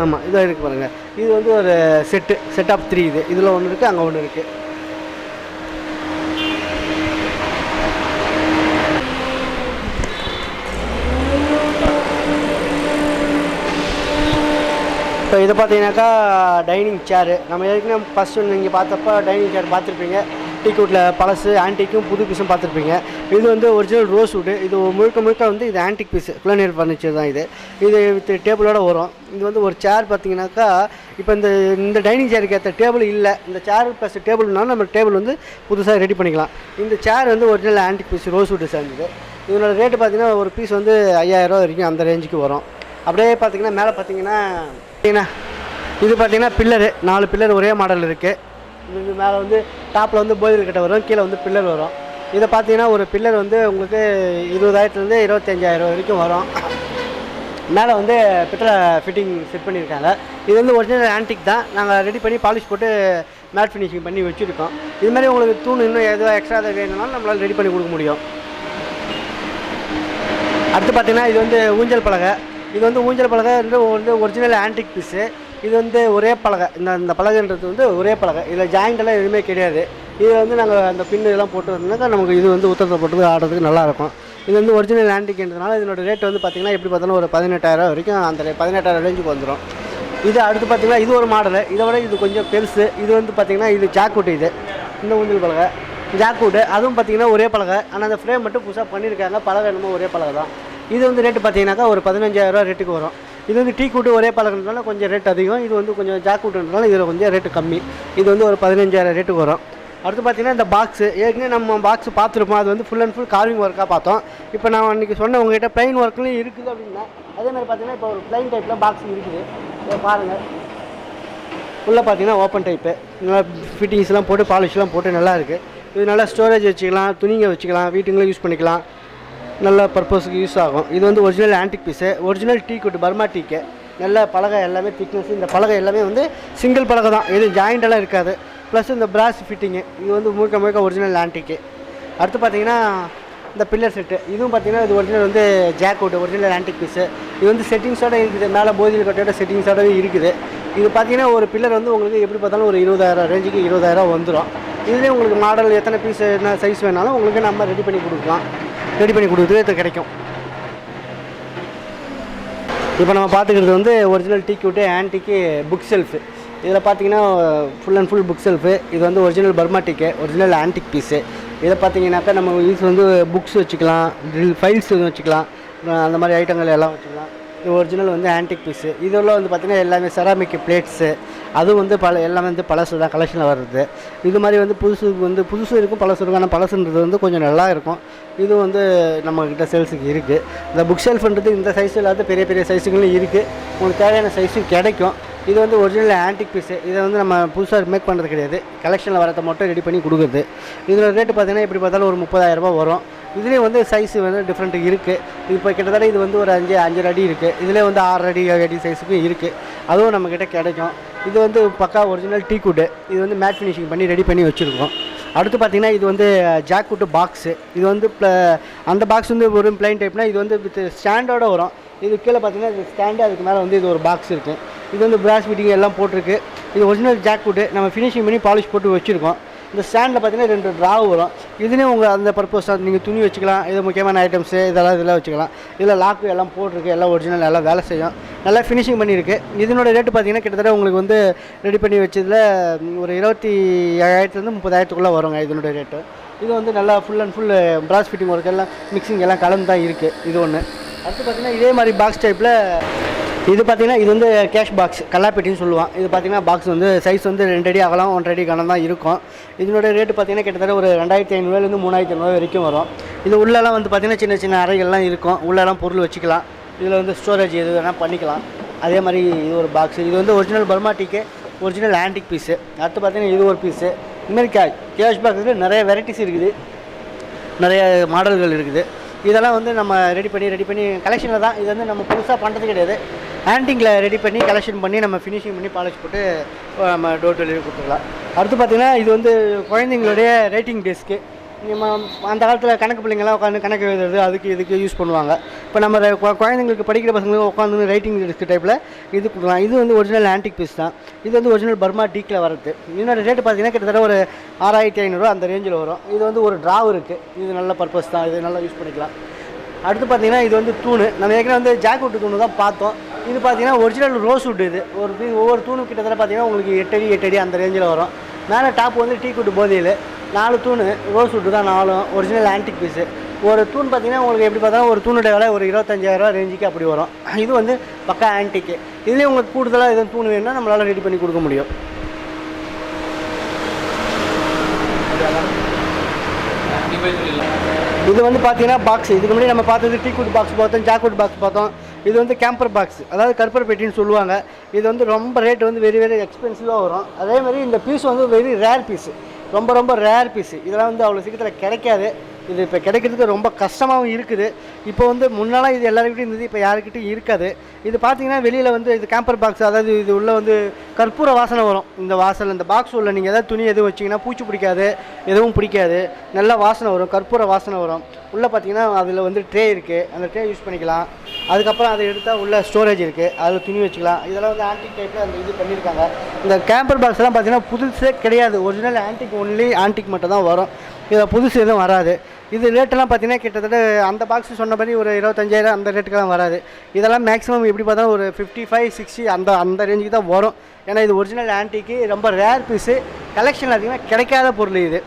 ஆமாம், இதாக இருக்குது பாருங்கள். இது வந்து ஒரு செட் ஆஃப் 3. இதில் ஒன்று இருக்குது, அங்கே ஒன்று இருக்குது. இப்போ இதை பார்த்தீங்கன்னாக்கா டைனிங் சேரு. நம்ம ஏற்கனவே ஃபஸ்ட்டு நீங்கள் பார்த்தப்போ டைனிங் சேர் பார்த்துருப்பீங்க. டீக்வுட்டில் பழசு ஆன்டிக்கும் புது பீஸும் பார்த்துருப்பீங்க. இது வந்து ஒரிஜினல் ரோஸ்வுட்டு. இது முழுக்க வந்து இது ஆன்டிக் பீஸு, குலநீர் ஃபர்னிச்சர் தான். இது வித் டேபிளோட வரும். இது வந்து ஒரு சேர் பார்த்தீங்கன்னாக்கா இப்போ இந்த டைனிங் சேருக்கு ஏற்ற டேபிள் இல்லை. இந்த சேர் ப்ளஸ் டேபிள்னாலும் நம்ம டேபிள் வந்து புதுசாக ரெடி பண்ணிக்கலாம். இந்த சேர் வந்து ஒரிஜினல் ஆன்டிக் பீஸ் ரோஸ்வுட்டு சேர்ந்தது. இதனோட ரேட்டு பார்த்தீங்கன்னா ஒரு பீஸ் வந்து 5000 ரூபா வரைக்கும் அந்த ரேஞ்சுக்கு வரும். அப்படியே பார்த்தீங்கன்னா மேலே பார்த்தீங்கன்னா இது பார்த்தீங்கன்னா பில்லரு, 4 பில்லர் ஒரே மாடல் இருக்குது. இது மேலே வந்து டாப்பில் வந்து போயில் கிட்ட வரும், கீழே வந்து பில்லர் வரும். இதை பார்த்தீங்கன்னா ஒரு பில்லர் வந்து உங்களுக்கு 20,000லேருந்து 25,000 வரைக்கும் வரும். மேலே வந்து பித்தளை ஃபிட்டிங் செட் பண்ணியிருக்காங்க. இது வந்து ஒரிஜினல் ஆன்டிக் தான். நாங்கள் ரெடி பண்ணி பாலிஷ் போட்டு மேட் ஃபினிஷிங் பண்ணி வச்சுருக்கோம். இது மாதிரி உங்களுக்கு தூண் இன்னும் எதுவும் எக்ஸ்ட்ரா வேணும்னாலும் நம்மளால் ரெடி பண்ணி கொடுக்க முடியும். அடுத்து பார்த்தீங்கன்னா இது வந்து ஊஞ்சல் பலகை. இது வந்து ஊஞ்சல் பலகை வந்து ஒரிஜினல் ஆன்டிக் பீஸு. இது வந்து ஒரே பலகை. இந்த பலகைன்றது வந்து ஒரே பலகை. இதில் ஜாயிண்டெல்லாம் எதுவுமே கிடையாது. இது வந்து நாங்கள் அந்த பின்னு இதெல்லாம் போட்டு வந்தோம்னாக்கா நமக்கு இது வந்து உத்தரத்தை போட்டு ஆடுறதுக்கு நல்லாயிருக்கும். இது வந்து ஒரிஜினல் ஆன்டிக்ன்றதுனால இதனோட ரேட் வந்து பார்த்திங்கன்னா எப்படி பார்த்தாலும் ஒரு 18,000 வரைக்கும் அந்த 18,000 ரேஞ்சுக்கு வந்துடும். இது அடுத்து பார்த்திங்கன்னா இது ஒரு மாடலு. இதை விட இது கொஞ்சம் பெருசு. இது வந்து பார்த்திங்கன்னா இது ஜாக்வுட். இது இந்த ஊஞ்சல் பலகை ஜாக்வுட்டு. அதுவும் பார்த்திங்கன்னா ஒரே பலகை. ஆனால் அந்த ஃப்ரேம் மட்டும் புதுசாக பண்ணியிருக்காங்க. பலகை என்னமோ ஒரே பலகை தான். இது வந்து ரேட்டு பார்த்தீங்கன்னாக்கா ஒரு 15,000 ரூபா ரேட்டுக்கு வரும். இது வந்து டீக்வுட்டு ஒரே பலகைன்றதுனால கொஞ்சம் ரேட் அதிகம். இது வந்து கொஞ்சம் ஜாக்வுட்ன்றதுனால இதில் கொஞ்சம் ரேட்டு கம்மி. இது வந்து ஒரு 15,000 ரேட்டுக்கு வரும். அடுத்து பார்த்தீங்கன்னா இந்த பாக்ஸு. ஏற்கனவே நம்ம பாக்ஸ் பார்த்துருப்போம். அது வந்து ஃபுல் அண்ட் ஃபுல் கார்விங் ஒர்க்காக பார்த்தோம். இப்போ நான் அன்றைக்கி சொன்ன உங்கள்கிட்ட ப்ளைன் ஒர்க்லையும் இருக்குது அப்படின்னா அதேமாதிரி பார்த்தீங்கன்னா இப்போ ஒரு ப்ளைன் டைப்பில் பாக்ஸ் இருக்குது. இதை பாருங்கள். உள்ளே பார்த்தீங்கன்னா ஓப்பன் டைப்பு. நல்லா ஃபிட்டிங்ஸ்லாம் போட்டு பாலிஷ்லாம் போட்டு நல்லா இருக்குது. இது நல்லா ஸ்டோரேஜ் வச்சுக்கலாம், துணிங்க வச்சுக்கலாம், வீட்டுங்களும் யூஸ் பண்ணிக்கலாம். நல்ல பர்பஸுக்கு யூஸ் ஆகும். இது வந்து original antique piece, original teakwood Burma teak. நல்ல பலகை எல்லாமே திக்னஸ். இந்த பலகை எல்லாமே வந்து சிங்கிள் பலகை தான், எதுவும் ஜாயிண்டெல்லாம் இருக்காது. ப்ளஸ் இந்த பிராஸ் ஃபிட்டிங்கு இது வந்து முழுக்க ஒரிஜினல் ஆன்டிக்கு. அடுத்து பார்த்தீங்கன்னா இந்த பில்லர் செட்டு. இதுவும் பார்த்தீங்கன்னா இது ஒரிஜினல் வந்து ஜாக்வுட், ஒரிஜினல் ஆன்டிக் பீஸு. இது வந்து செட்டிங்ஸோடு இருக்குது. மேலே போதில் கட்டையோட செட்டிங்ஸோடவே இருக்குது. இது பார்த்தீங்கன்னா ஒரு பில்லர் வந்து உங்களுக்கு எப்படி பார்த்தாலும் ஒரு 20,000 ரேஞ்சுக்கு 20,000 வந்துடும். இதுலேயே உங்களுக்கு மாடல் எத்தனை பீஸ் என்ன சைஸ் வேணாலும் உங்களுக்கு நம்ம ரெடி பண்ணி கொடுக்கலாம். ரெடி பண்ணி கொடுக்குறது கிடைக்கும். இப்போ நம்ம பார்த்துக்கிறது வந்து ஒரிஜினல் டீக்வுட்டு ஆன்டிக்கு புக் செல்ஃபு. இதில் பார்த்தீங்கன்னா full and full book shelf. இது வந்து ஒரிஜினல் பர்மா டீக்கு, ஒரிஜினல் ஆன்டிக் பீஸு. இதை பார்த்தீங்கன்னாக்கா நம்ம யூஸ் வந்து புக்ஸ் வச்சுக்கலாம், ஃபைல்ஸ் எதுவும் வச்சுக்கலாம், அந்த மாதிரி ஐட்டங்கள் எல்லாம் வச்சுக்கலாம். இது ஒரிஜினல் வந்து ஆன்டிக் பீஸு. இதெல்லாம் வந்து பார்த்திங்கன்னா எல்லாமே செராமிக் பிளேட்ஸு. அதுவும் வந்து எல்லாமே வந்து பழசு தான் கலெக்ஷனில் வர்றது. இது மாதிரி வந்து புதுசு இருக்கும், பழசு இருக்கும். ஆனால் பழசுன்றது வந்து கொஞ்சம் நல்லா இருக்கும். இது வந்து நம்மக்கிட்ட சேல்ஸுக்கு இருக்குது. இந்த புக் ஷெல்ஃப்ன்றது இந்த சைஸு இல்லாத பெரிய சைஸுகளும் இருக்குது. உங்களுக்கு தேவையான சைஸும் கிடைக்கும். இது வந்து ஒரிஜினல் ஆன்டிக் பீஸு. இதை வந்து நம்ம புதுசாக மேக் பண்ணுறது கிடையாது, கலெக்ஷனில் வரதை மட்டும் ரெடி பண்ணி கொடுக்குறது. இதோட ரேட்டு பார்த்திங்கன்னா எப்படி பார்த்தாலும் ஒரு 30,000 ரூபா வரும். இதுலேயும் வந்து சைஸு வந்து டிஃப்ரெண்ட்டு இருக்குது. இப்போ கிட்டத்தட்ட இது வந்து ஒரு 5 அடி இருக்குது. இதிலே வந்து 6 அடி 7 அடி சைஸுக்கும் இருக்குது. அதுவும் நம்மக்கிட்ட கிடைக்கும். இது வந்து பக்கா ஒரிஜினல் டீக்வுட்டு. இது வந்து மேட் ஃபினிஷிங் பண்ணி ரெடி பண்ணி வச்சுருக்கோம். அடுத்து பார்த்திங்கன்னா இது வந்து ஜாக்வுட்டு பாக்ஸு. இது வந்து அந்த பாக்ஸ் வந்து ஒரு ப்ளைன் டைப்னால் இது வந்து வித் ஸ்டாண்டோடு வரும். இது கீழே பார்த்திங்கன்னா இது ஸ்டாண்டு, அதுக்கு மேலே வந்து இது ஒரு பாக்ஸ் இருக்குது. இது வந்து பிராஸ் ஃபிட்டிங் எல்லாம் போட்டிருக்கு. இது ஒரிஜினல் ஜாக்வுட்டு. நம்ம ஃபினிஷிங் பண்ணி பாலிஷ் போட்டு வச்சுருக்கோம். இந்த ஸ்டாண்டில் பார்த்தீங்கன்னா 2 ட்ராவ் வரும். இதுலேயும் உங்கள் அந்த பர்பஸ் நீங்கள் துணி வச்சுக்கலாம், இது முக்கியமான ஐட்டம்ஸு இதெல்லாம் வச்சுக்கலாம். இதில் லாக்கு எல்லாம் போட்டிருக்கு, எல்லாம் ஒரிஜினல் எல்லாம் வேலை செய்யும். நல்லா ஃபினிஷிங் பண்ணியிருக்கு. இதனோட ரேட்டு பார்த்தீங்கன்னா கிட்டத்தட்ட உங்களுக்கு வந்து ரெடி பண்ணி வச்சதில் ஒரு 27,000லேருந்து 30,000க்குள்ளே வருங்க இதனோட ரேட்டு. இது வந்து நல்லா full and full brass fitting work எல்லாம் மிக்சிங் எல்லாம் கலந்து தான் இருக்குது. இது ஒன்று. அடுத்து பார்த்திங்கன்னா இதே மாதிரி பாக்ஸ் டைப்பில் இது பார்த்திங்கன்னா இது வந்து கேஷ் பாக்ஸ், கல்லாப்பெட்டின்னு சொல்லுவான். இது பார்த்திங்கன்னா பாக்ஸ் வந்து சைஸ் வந்து 2 அடி அகலம் 1 அடி கனம் தான் இருக்கும். இதனோட ரேட்டு பார்த்திங்கன்னா கிட்டத்தட்ட ஒரு 2,500லேருந்து 3,500 வரைக்கும் வரும். இது உள்ளெல்லாம் வந்து பார்த்திங்கன்னா சின்ன அறைகள்லாம் இருக்கும். உள்ளெல்லாம் பொருள் வச்சுக்கலாம். இதில் வந்து ஸ்டோரேஜ் எது வேணால் பண்ணிக்கலாம். அதே மாதிரி இது ஒரு பாக்ஸு. இது வந்து ஒரிஜினல் பர்மா டீக்கு, ஒரிஜினல் ஆன்டிக் பீஸு. அடுத்து பார்த்திங்கன்னா இது ஒரு பீஸு. இதுமாதிரி கேஷ் பாக்ஸில் நிறைய வெரைட்டிஸ் இருக்குது, நிறைய மாடல்கள் இருக்குது. இதெல்லாம் வந்து நம்ம ரெடி பண்ணி கலெக்ஷனில் தான். இது வந்து நம்ம புதுசாக பண்ணுறது கிடையாது. ஆன்டிங்கில் ரெடி பண்ணி கலெக்ஷன் பண்ணி நம்ம ஃபினிஷிங் பண்ணி பாலிஷ் போட்டு நம்ம டோர் டெலிவரி கொடுத்துக்கலாம். அடுத்து பார்த்திங்கன்னா இது வந்து குழந்தைங்களுடைய ரைட்டிங் டெஸ்க்கு. நம்ம அந்த காலத்தில் கணக்கு பிள்ளைங்கள்லாம் உட்காந்து கணக்கு எழுதுறது அதுக்கு இதுக்கு யூஸ் பண்ணுவாங்க. இப்போ நம்ம குழந்தைங்களுக்கு படிக்கிற பசங்களுக்கு உட்காந்து ரைட்டிங் டெஸ்க் டைப்பில் இது கொடுக்கலாம். இது வந்து ஒரிஜினல் ஆன்டிக் பீஸ் தான். இது வந்து ஒரிஜினல் பர்மா டீக்கில் வரது. இதோட ரேட்டு பார்த்திங்கன்னா கிட்டத்தட்ட ஒரு 6500 அந்த ரேஞ்சில் வரும். இது வந்து ஒரு ட்ராவ் இருக்குது. இது நல்ல பர்பஸ் தான், இது நல்லா யூஸ் பண்ணிக்கலாம். அடுத்து பார்த்திங்கன்னா இது வந்து தூணு. நம்ம ஏற்கனவே வந்து ஜாக்வுட் தூணு தான் பார்த்தோம். இது பார்த்திங்கன்னா ஒரிஜினல் ரோஸ்வுட். இது ஒவ்வொரு தூணு கிட்டத்தட்ட பார்த்திங்கன்னா உங்களுக்கு 8 அடி அந்த ரேஞ்சில் வரும். மேலே டாப் வந்து டீக்குட் போதையில் 4 தூணு ரோஸ்வுட் தான், 4 ஒரிஜினல் ஆன்டிக் பீஸு. ஒரு தூண் பார்த்திங்கன்னா உங்களுக்கு எப்படி பார்த்தாலும் ஒரு தூணுடைய விலை ஒரு 25,000 ரேஞ்சுக்கு அப்படி வரும். இது வந்து பக்கா ஆன்டிக்கு. இதுலேயும் உங்களுக்கு கூடுதலாக எதுவும் தூண் வேணும்னா நம்மளால் ரெடி பண்ணி கொடுக்க முடியும். இது வந்து பார்த்தீங்கன்னா பாக்ஸ். இதுக்கு முன்னாடி நம்ம பார்த்தது டீக்குட் பாக்ஸ் பார்த்தோம், ஜாக்வுட் பாக்ஸ் பார்த்தோம். இது வந்து கேம்பர் பாக்ஸ், அதாவது கற்பூர பெட்டின்னு சொல்லுவாங்க. இது வந்து ரொம்ப ரேட் வந்து வெரி வெரி எக்ஸ்பென்சிவாக வரும். அதேமாதிரி இந்த பீஸ் வந்து வெரி ரேர் பீஸு, ரொம்ப ரேர் பீஸு. இதெல்லாம் வந்து அவ்வளோ சீக்கிரத்தில் கிடைக்காது. இது இப்போ கிடைக்கிறதுக்கு ரொம்ப கஷ்டமாகவும் இருக்குது. இப்போ வந்து முன்னாலாம் இது எல்லாருக்கிட்டையும் இருந்தது, இப்போ யாருக்கிட்டையும் இருக்காது. இது பார்த்தீங்கன்னா வெளியில் வந்து இது கேம்பர் பாக்ஸ், அதாவது இது உள்ளே வந்து கற்பூர வாசனை வரும். இந்த வாசல் இந்த பாக்ஸ் உள்ள நீங்கள் எதாவது துணி எதுவும் வச்சிங்கன்னா பூச்சி பிடிக்காது, எதுவும் பிடிக்காது, நல்ல வாசனை வரும், கற்பூர வாசனை வரும். உள்ளே பார்த்தீங்கன்னா அதில் வந்து ட்ரே இருக்குது, அந்த ட்ரே யூஸ் பண்ணிக்கலாம். அதுக்கப்புறம் அதை எடுத்தால் உள்ள ஸ்டோரேஜ் இருக்குது, அதில் துணி வச்சுக்கலாம். இதெல்லாம் வந்து ஆன்டிக் டைப்பில் அந்த இது பண்ணியிருக்காங்க. இந்த கேம்பர் பாக்ஸ்லாம் பார்த்தீங்கன்னா புதுசே கிடையாது, ஒரிஜினல் ஆன்டிக், ஒன்லி ஆன்டிக் மட்டும் தான் வரும். இதில் புதுசு எதுவும் வராது. இது ரேட்டெல்லாம் பார்த்தீங்கன்னா கிட்டத்தட்ட அந்த பாக்ஸ் சொன்னபடி ஒரு 25,000 அந்த ரேட்டுக்கெல்லாம் வராது. இதெல்லாம் மேக்ஸிமம் எப்படி பார்த்தாலும் ஒரு 55-60 அந்த ரேஞ்சுக்கு தான் வரும். ஏன்னா இது ஒரிஜினல் ஆன்டிக்கு, ரொம்ப ரேர் பீஸு, கலெக்ஷன் அதிகமாக கிடைக்காத பொருள் இது.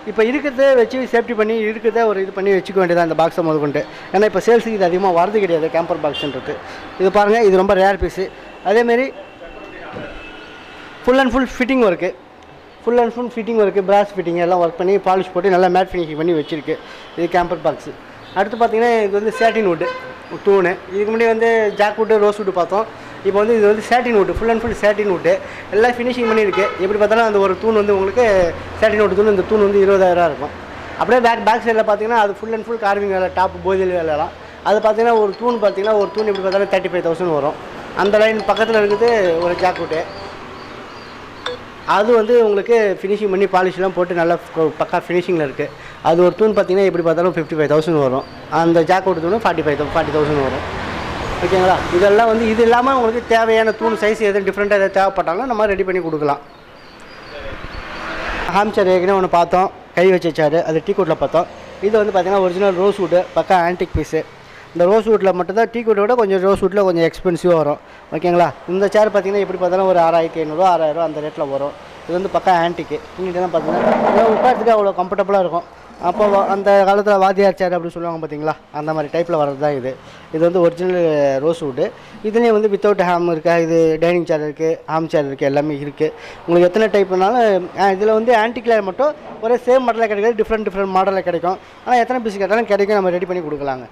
இப்போ இருக்கிறத வச்சு சேஃப்டி பண்ணி இருக்கிறத ஒரு இது பண்ணி வச்சுக்க வேண்டியதான் இந்த பாக்ஸை முதற்கொண்டு. ஏன்னா இப்போ சேல்ஸுக்கு இது அதிகமாக வரது கிடையாது கேம்பர் பாக்ஸுன்றது. இது பாருங்கள், இது ரொம்ப ரேர் பீஸு. அதேமாரி full and full fitting work, brass fitting எல்லாம் ஒர்க் பண்ணி பாலிஷ் போட்டு நல்லா மேட் ஃபினிஷிங் பண்ணி வச்சுருக்கு. இது கேம்பர் பாக்ஸு. அடுத்து பார்த்திங்கன்னா இது வந்து சேட்டின் வுட்டு தூணு. இதுக்கு முன்னாடி வந்து ஜாக்வுட்டு ரோஸ்வுட்டு பார்த்தோம். இப்போ வந்து இது வந்து satin wood, full and full satin wood, எல்லாம் ஃபினிஷிங் பண்ணியிருக்கு. எப்படி பார்த்தாலும் அந்த ஒரு தூண் வந்து உங்களுக்கு சேட்டின் வுட்டு தூண், இந்த தூண் வந்து 20,000 இருக்கும். அப்படியே பேக் சைடில் பார்த்தீங்கன்னா அது ஃபுல் அண்ட் ஃபுல் கார்விங் வேலை, டாப் போதில் வேலைலாம். அது பார்த்தீங்கன்னா ஒரு தூண் எப்படி பார்த்தாலும் 35,000 வரும். அந்த லைன் பக்கத்தில் இருக்குது ஒரு ஜாக்வுட்டு. அது வந்து உங்களுக்கு ஃபினிஷிங் பண்ணி பாலிஷ்லாம் போட்டு நல்லா பக்கா ஃபினிஷிங்கில் இருக்குது. அது ஒரு தூண் பார்த்திங்கன்னா எப்படி பார்த்தாலும் 55,000 வரும். அந்த ஜாக்வுட் தூண் 40,000 வரும். ஓகேங்களா? இதெல்லாம் வந்து இது இல்லாமல் உங்களுக்கு தேவையான தூண் சைஸ் எதுவும் டிஃப்ரெண்ட்டாக எதாவது தேவைப்பட்டாலும் நம்ம ரெடி பண்ணி கொடுக்கலாம். ஹாம் சேர் ஏற்கனவே ஒன்று பார்த்தோம், கை வச்ச சேர், அது டீக்குட்டில் பார்த்தோம். இது வந்து பார்த்திங்கன்னா ஒரிஜினல் ரோஸ்வுட்டு, பக்கா ஆன்டிக் பீஸு. இந்த ரோஸ்வுட்டில் மட்டும்தான், டீக்குட்டை விட கொஞ்சம் ரோஸ்வுட்டில் கொஞ்சம் எக்ஸ்பென்சிவாக வரும். ஓகேங்களா? இந்த சேர் பார்த்திங்கன்னா எப்படி பார்த்தாலும் ஒரு 6,500 6,000 அந்த ரேட்டில் வரும். இது வந்து பக்கா ஆன்டிக்கு. இங்கிட்டலாம் பார்த்திங்கன்னா உட்காரத்துக்கு அவ்வளோ கம்ஃபர்டபுளாக இருக்கும். அப்போ அந்த காலத்தில் வாத்தியார் சேர் அப்படின்னு சொல்லுவாங்க பார்த்தீங்களா, அந்த மாதிரி டைப்பில் வர்றது தான் இது. இது வந்து ஒரிஜினல் ரோஸ்வுட்டு. இதுலேயும் வந்து வித்தவுட் ஹேம் இருக்கா, இது டைனிங் சேர் இருக்குது, ஹாம் சேர் இருக்குது, எல்லாமே இருக்குது. உங்களுக்கு எத்தனை டைப்னாலும் இதில் வந்து ஆன்டிக்கில் மட்டும் ஒரே சேம் மாடலில் கிடைக்காது, டிஃப்ரெண்ட் மாடலில் கிடைக்கும். ஆனால் எத்தனை பீஸ் கேட்டாலும் கிடைக்கும், நம்ம ரெடி பண்ணி கொடுக்கலாங்க.